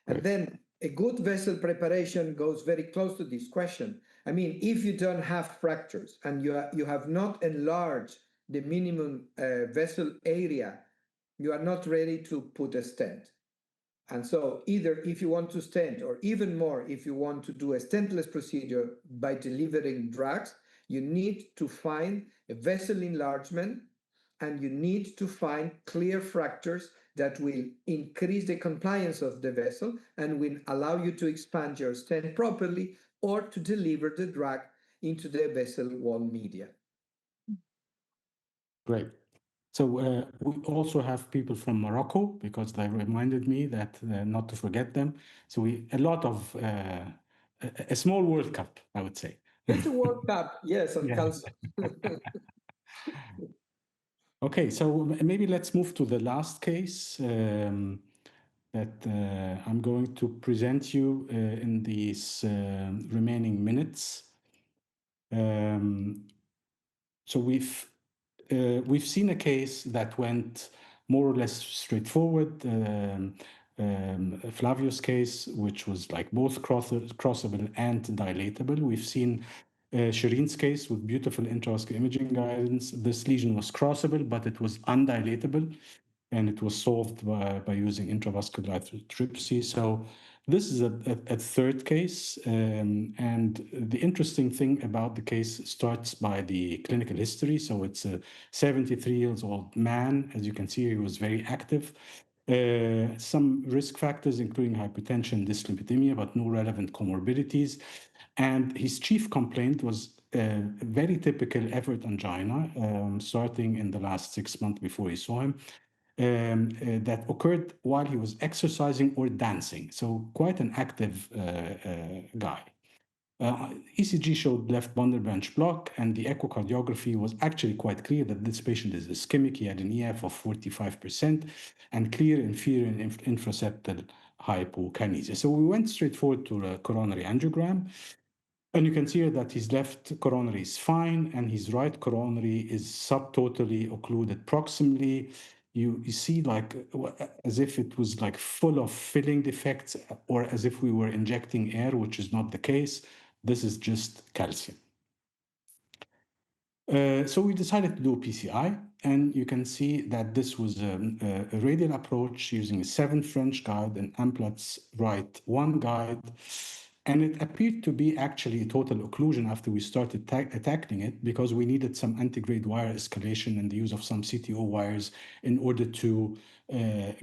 And then a good vessel preparation goes very close to this question. I mean, if you don't have fractures and you have not enlarged the minimum vessel area, you are not ready to put a stent. And so either if you want to stent, or even more, if you want to do a stentless procedure by delivering drugs, you need to find a vessel enlargement, and you need to find clear fractures that will increase the compliance of the vessel and will allow you to expand your stent properly or to deliver the drug into the vessel wall media. Great. So we also have people from Morocco, because they reminded me that not to forget them. So a lot of a small World Cup, I would say. It's a World Cup, yes, on calcium. Okay, so maybe let's move to the last case that I'm going to present you in these remaining minutes. So we've seen a case that went more or less straightforward. Flavio's case, which was like both crossable and dilatable. We've seen Shereen's case with beautiful intravascular imaging guidance. This lesion was crossable, but it was undilatable, and it was solved by using intravascular lithotripsy. So this is a third case. And the interesting thing about the case starts by the clinical history. So it's a 73-year-old man. As you can see, he was very active. Some risk factors, including hypertension, dyslipidemia, but no relevant comorbidities. And his chief complaint was a very typical effort angina, starting in the last 6 months before he saw him, that occurred while he was exercising or dancing. So quite an active guy. ECG showed left bundle branch block, and the echocardiography was actually quite clear that this patient is ischemic. He had an EF of 45% and clear inferior infraseptal hypokinesia. So we went straight forward to a coronary angiogram. And you can see here that his left coronary is fine and his right coronary is subtotally occluded proximally. You see like as if it was like full of filling defects, or as if we were injecting air, which is not the case. This is just calcium. So we decided to do a PCI, and you can see that this was a radial approach using a 7 French guide and Amplat's right 1 guide. And it appeared to be actually a total occlusion after we started tackling it, because we needed some antigrade wire escalation and the use of some CTO wires in order to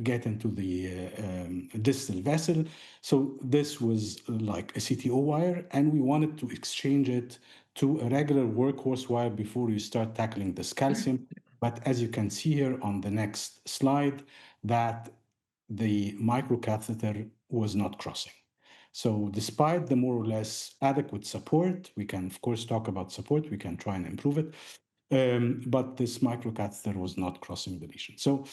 get into the distal vessel. So this was like a CTO wire, and we wanted to exchange it to a regular workhorse wire before you start tackling this calcium. But as you can see here on the next slide, that the microcatheter was not crossing. So despite the more or less adequate support, we can of course talk about support, we can try and improve it, but this microcatheter was not crossing the lesion. So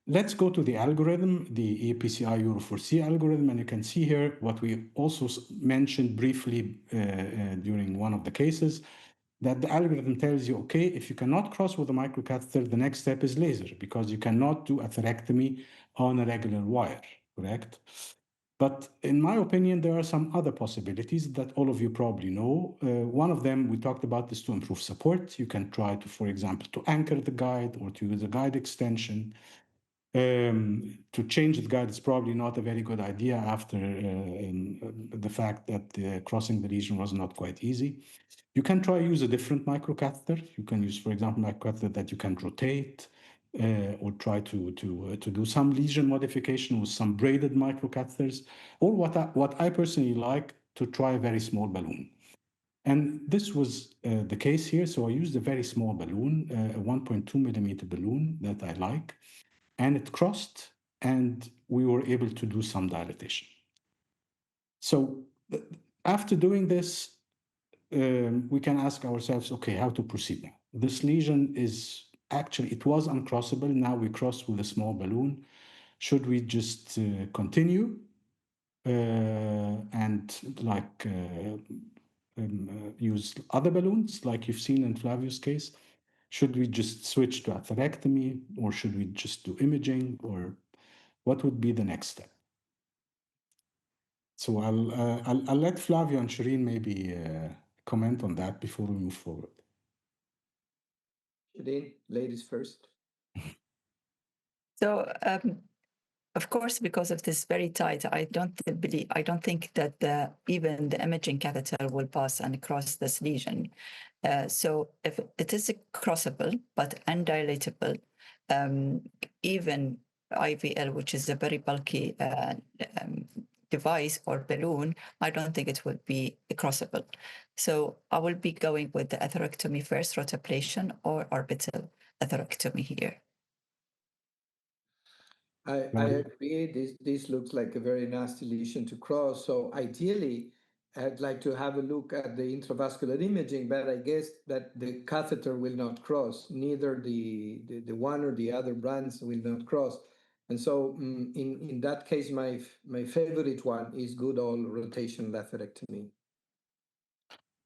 let's go to the algorithm, the PCI Euro 4C algorithm, and you can see here what we also mentioned briefly during one of the cases, that the algorithm tells you, okay, if you cannot cross with a microcatheter, the next step is laser, because you cannot do atherectomy on a regular wire, correct? But in my opinion, there are some other possibilities that all of you probably know. One of them we talked about is to improve support. You can try to, for example, to anchor the guide or to use a guide extension. To change the guide is probably not a very good idea after the fact that crossing the lesion was not quite easy. You can try use a different microcatheter. You can use, for example, microcatheter that you can rotate, or try to do some lesion modification with some braided microcatheters, or what I personally like, to try a very small balloon. And this was the case here. So I used a very small balloon, a 1.2 millimeter balloon that I like, and it crossed, and we were able to do some dilatation. So after doing this, we can ask ourselves, okay, how to proceed now? This lesion is actually, it was uncrossable. Now we cross with a small balloon. Should we just continue and like use other balloons like you've seen in Flavio's case? Should we just switch to atherectomy, or should we just do imaging, or what would be the next step? So I'll let Flavio and Shereen maybe comment on that before we move forward. Shereen, ladies first. So, of course, because of this very tight, I don't think that even the imaging catheter will pass and cross this lesion. So if it is crossable but undilatable, even IVL, which is a very bulky device or balloon, I don't think it would be crossable. So I will be going with the atherectomy first, rotablation or orbital atherectomy here. I agree. This looks like a very nasty lesion to cross. So ideally, I'd like to have a look at the intravascular imaging, but I guess that the catheter will not cross. Neither the one or the other brands will not cross. And so in that case, my favorite one is good old rotation atherectomy.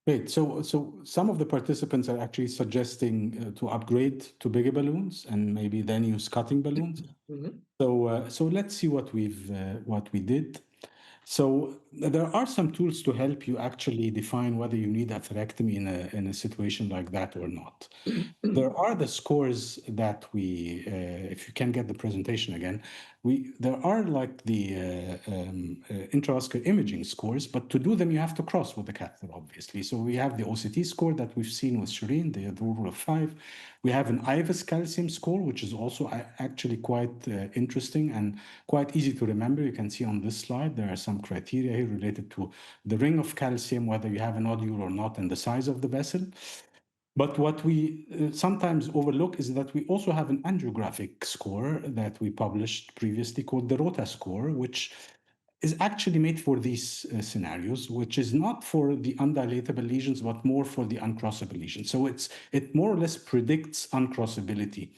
Great. So some of the participants are actually suggesting to upgrade to bigger balloons and maybe then use cutting balloons. Mhm. So let's see what we did. So there are some tools to help you actually define whether you need atherectomy in a situation like that or not. There are the scores that we, if you can get the presentation again, there are like the intravascular imaging scores, but to do them you have to cross with the catheter, obviously. So we have the OCT score that we've seen with Shereen, the rule of 5. We have an IVUS calcium score, which is also actually quite interesting and quite easy to remember. You can see on this slide, there are some criteria here related to the ring of calcium, whether you have a nodule or not, and the size of the vessel. But what we sometimes overlook is that we also have an angiographic score that we published previously called the ROTA score, which is actually made for these scenarios, which is not for the undilatable lesions, but more for the uncrossable lesions. So it more or less predicts uncrossability.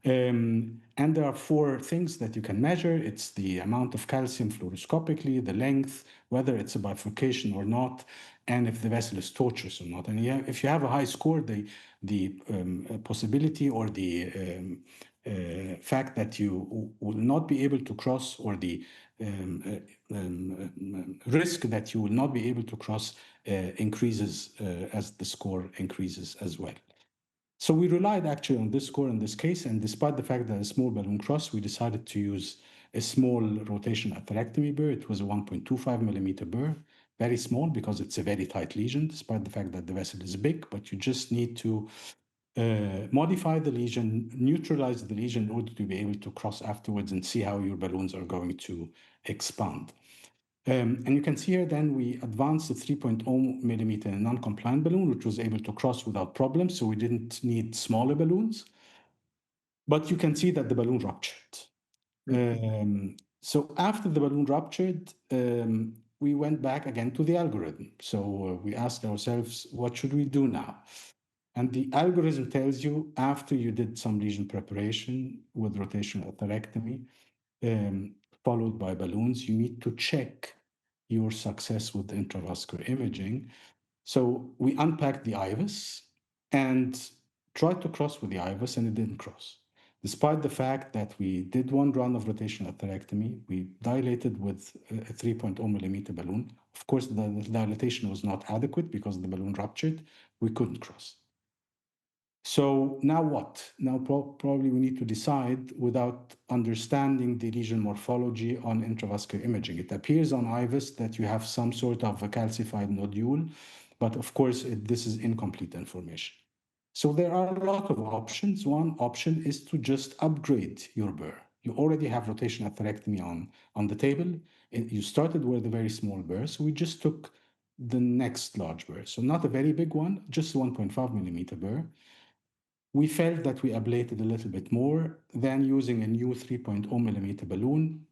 And there are 4 things that you can measure. It's the amount of calcium fluoroscopically, the length, whether it's a bifurcation or not, and if the vessel is tortuous or not. And if you have a high score, the possibility or the fact that you will not be able to cross, or the risk that you will not be able to cross increases as the score increases as well. So we relied actually on this score in this case, and despite the fact that a small balloon cross, we decided to use a small rotation atherectomy burr. It was a 1.25 millimeter burr, very small because it's a very tight lesion, despite the fact that the vessel is big, but you just need to modify the lesion, neutralize the lesion in order to be able to cross afterwards and see how your balloons are going to expand. And you can see here then we advanced the 3.0 millimeter non-compliant balloon, which was able to cross without problems. So we didn't need smaller balloons. But you can see that the balloon ruptured. So after the balloon ruptured, we went back again to the algorithm. So we asked ourselves, what should we do now? And the algorithm tells you, after you did some lesion preparation with rotational atherectomy, followed by balloons, you need to check your success with intravascular imaging. So we unpacked the IVUS and tried to cross with the IVUS, and it didn't cross. Despite the fact that we did 1 round of rotational atherectomy, we dilated with a 3.0 millimeter balloon. Of course, the dilatation was not adequate because the balloon ruptured. We couldn't cross. So now what? Now probably we need to decide without understanding the lesion morphology on intravascular imaging. It appears on IVUS that you have some sort of a calcified nodule, but of course this is incomplete information. So there are a lot of options. One option is to just upgrade your burr. You already have rotational atherectomy on the table. You started with a very small burr, so we just took the next large burr. So not a very big one, just 1.5 millimeter burr. We felt that we ablated a little bit more than using a new 3.0 millimeter balloon,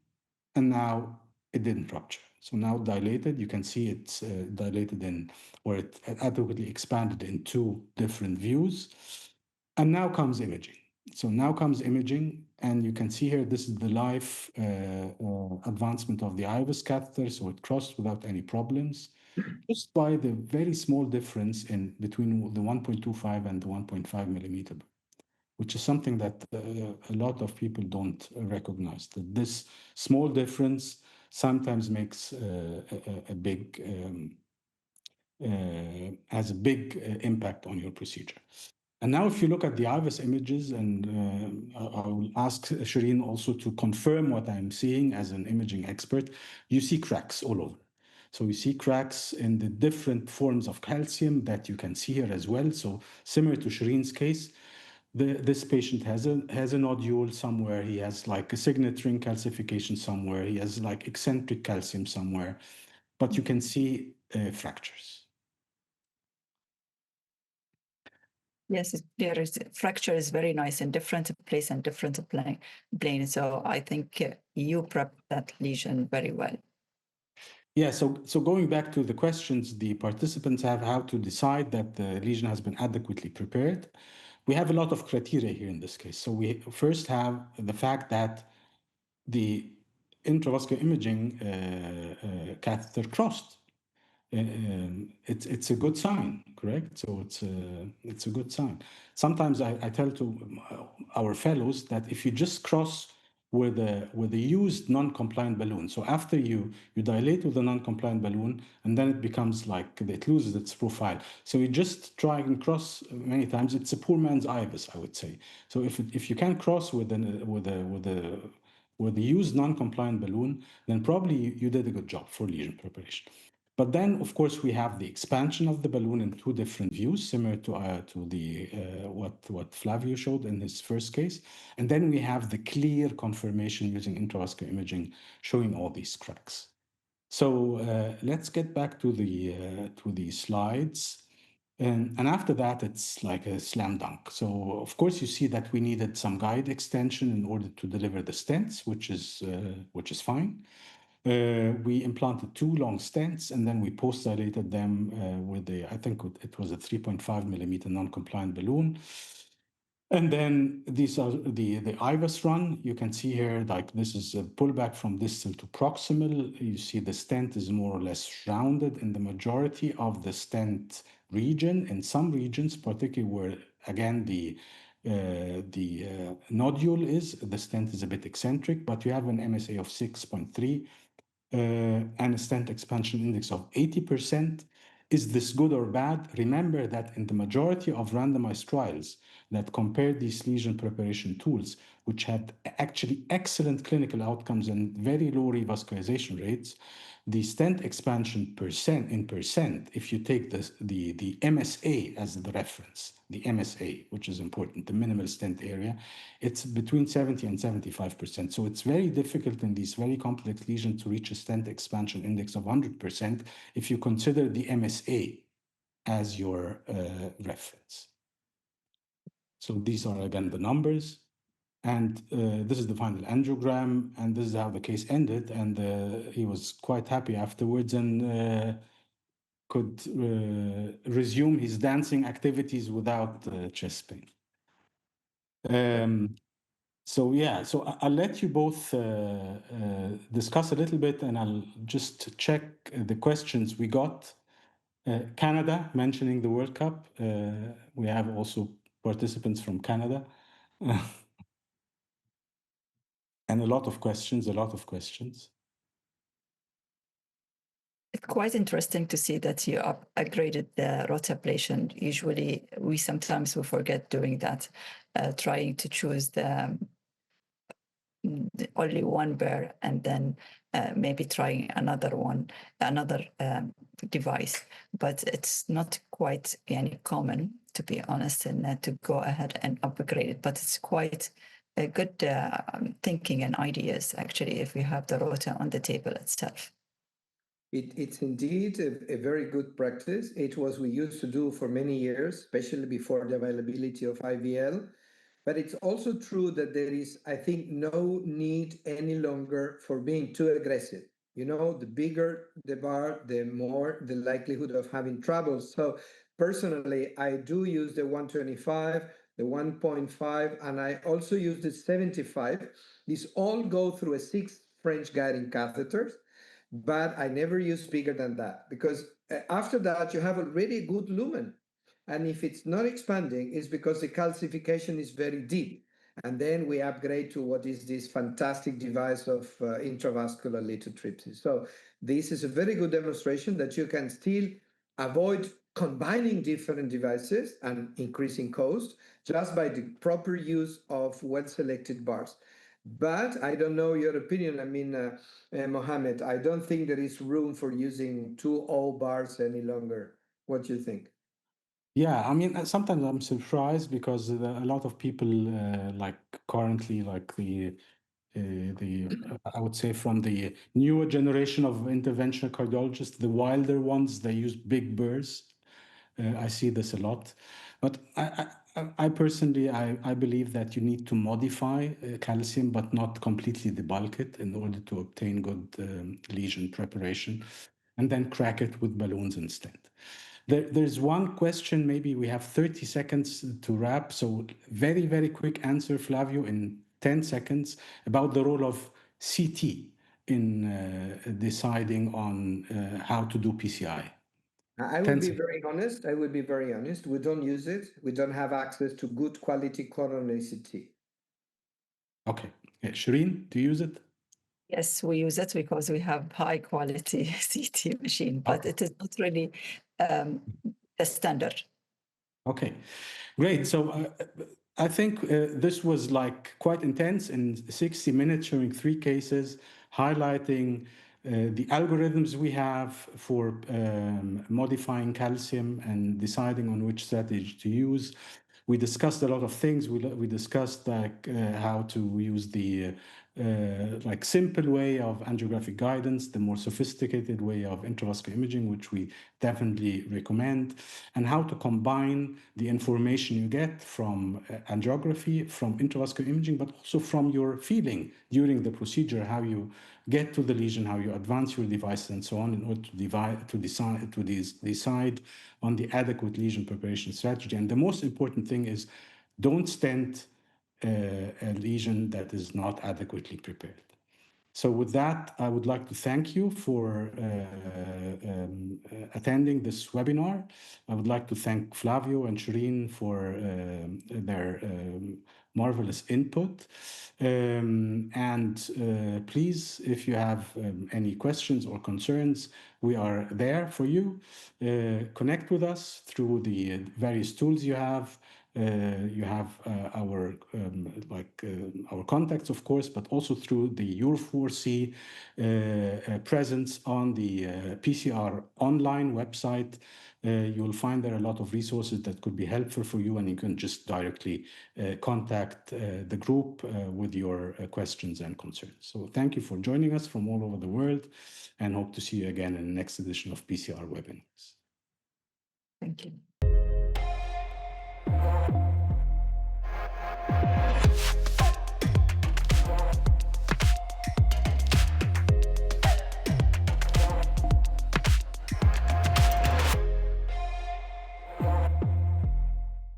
and now it didn't rupture. So now dilated, you can see it's dilated or it adequately expanded in 2 different views. And now comes imaging. So now comes imaging, and you can see here, this is the live advancement of the IVUS catheter, so it crossed without any problems, just by the very small difference between the 1.25 and the 1.5 millimeter, which is something that a lot of people don't recognize, that this small difference sometimes makes a big, has a big impact on your procedure. And now if you look at the IVUS images, and I will ask Shereen also to confirm what I'm seeing as an imaging expert, you see cracks all over. So you see cracks in the different forms of calcium that you can see here as well. So similar to Shereen's case, this patient has a nodule somewhere. He has like a signet ring calcification somewhere. He has like eccentric calcium somewhere, but you can see fractures. Yes, there is fracture is very nice in different place and different plane. So I think you prepped that lesion very well. Yeah, so going back to the questions the participants have, how to decide that the lesion has been adequately prepared. We have a lot of criteria here in this case. So we first have the fact that the intravascular imaging catheter crossed. it's a good sign, correct? So it's a good sign. Sometimes I tell to our fellows that if you just cross with a used non-compliant balloon, so after you dilate with a non-compliant balloon, and then it becomes like it loses its profile. So you just try and cross many times. It's a poor man's ibis, I would say. So if you can cross with a used non-compliant balloon, then probably you did a good job for lesion preparation. But then, of course, we have the expansion of the balloon in two different views, similar to the what Flavio showed in his first case. And then we have the clear confirmation using intravascular imaging showing all these cracks. So let's get back to the slides. And after that, it's like a slam dunk. So of course, you see that we needed some guide extension in order to deliver the stents, which is fine. We implanted two long stents, and then we post-dilated them with I think it was a 3.5 millimeter non-compliant balloon. And then these are the IVUS run. You can see here, like this is a pullback from distal to proximal. You see the stent is more or less rounded in the majority of the stent region. In some regions, particularly where, again, the nodule is, the stent is a bit eccentric, but you have an MSA of 6.3 and a stent expansion index of 80%. Is this good or bad? Remember that in the majority of randomized trials that compared these lesion preparation tools, which had actually excellent clinical outcomes and very low revascularization rates, the stent expansion percent, if you take the MSA as the reference, the MSA, which is important, the minimal stent area, it's between 70 and 75%. So it's very difficult in these very complex lesions to reach a stent expansion index of 100% if you consider the MSA as your reference. So these are, again, the numbers. And this is the final angiogram, and this is how the case ended. And he was quite happy afterwards and could resume his dancing activities without chest pain. So yeah, so I'll let you both discuss a little bit, and I'll just check the questions we got. Canada, mentioning the World Cup. We have also participants from Canada. And a lot of questions. It's quite interesting to see that you upgraded the rotablation. Usually, we forget doing that, trying to choose the only one burr and then maybe trying another device. But it's not quite any common, to be honest, and to go ahead and upgrade it. But it's quite a good thinking and ideas, actually, if we have the rota on the table itself. It's indeed a very good practice. It was we used to do for many years, especially before the availability of IVL. But it's also true that there is, I think, no need any longer for being too aggressive. You know, the bigger the bar, the more the likelihood of having trouble. So personally, I do use the 125, the 1.5, and I also use the 75. These all go through a 6 French guiding catheters, but I never use bigger than that, because after that you have already a good lumen. And if it's not expanding, it's because the calcification is very deep. And then we upgrade to what is this fantastic device of intravascular lithotripsy. So this is a very good demonstration that you can still avoid combining different devices and increasing cost just by the proper use of well-selected bars. But I don't know your opinion. I mean, Mohamed, I don't think there is room for using 2O bars any longer. What do you think? Yeah, I mean, sometimes I'm surprised because a lot of people like currently, like I would say from the newer generation of interventional cardiologists, the wilder ones, they use big burrs. I see this a lot, but I personally, I believe that you need to modify calcium, but not completely debulk it in order to obtain good lesion preparation, and then crack it with balloons instead. There's one question, maybe we have 30 seconds to wrap. So very, very quick answer, Flavio, in 10 seconds about the role of CT in deciding on how to do PCI. I will be very honest. I will be very honest. We don't use it. We don't have access to good quality coronary CT. Okay. Shereen, do you use it? Yes, we use it because we have high quality CT machine, but it is not really a standard. Okay, great. So I think this was like quite intense in 60 minutes, showing 3 cases, highlighting the algorithms we have for modifying calcium and deciding on which strategy to use. We discussed a lot of things. We discussed like how to use the like simple way of angiographic guidance, the more sophisticated way of intravascular imaging, which we definitely recommend, and how to combine the information you get from angiography, from intravascular imaging, but also from your feeling during the procedure, how you get to the lesion, how you advance your device, and so on, in order to decide on the adequate lesion preparation strategy. And the most important thing is, don't stent a lesion that is not adequately prepared. So with that, I would like to thank you for attending this webinar. I would like to thank Flavio and Shereen for their marvelous input. Please, if you have any questions or concerns, we are there for you. Connect with us through the various tools you have. You have our our contacts, of course, but also through the Your4C presence on the PCR online website. You'll find there a lot of resources that could be helpful for you, and you can just directly contact the group with your questions and concerns. So thank you for joining us from all over the world, and hope to see you again in the next edition of PCR webinars. Thank you.